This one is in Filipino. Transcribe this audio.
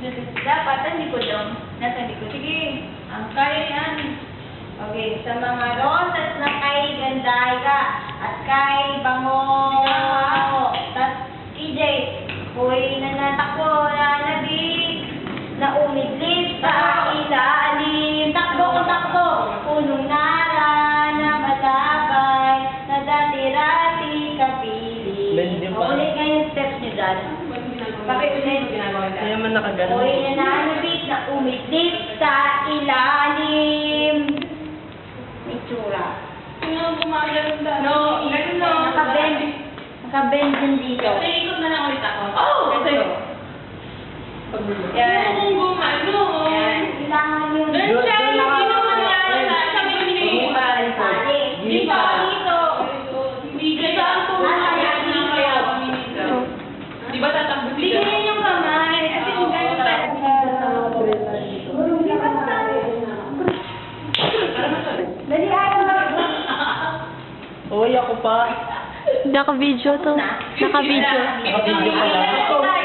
Dapat ang likod daw. Nasa likod. Sige, ang kaya yan. Okay, sa mga rosas na kay Gandaya at kay Bango. Tapos, KJ, hoy nanatakbo na nabig, na umidlit sa ilalim. Takbo kung takbo, punong nara na malabay, na dati-rati kapili. Ulit nga yung steps niyo dyan. Pakiulit. Kaya man nakagano. Hoy nananabig na umidlit sa ilalim. Itsura. Sino gumagano na? No, ganun na. nakabend. Nakabend din dito. Ikot na lang ulit ako. Ito. Yan. Kung gumano. Yan. Kailangan yung... Doon siya, yung ginawa sabi ko hindi mo Di ba dito? Hindi ganito ang pumunta ng kaya Di ba tatakbo sila? Bigyan yung kamay. At yung ganyan pa. Dali ayaw na. Uy, ako pa. Naka-video to. Naka-video. Naka-video pa lang.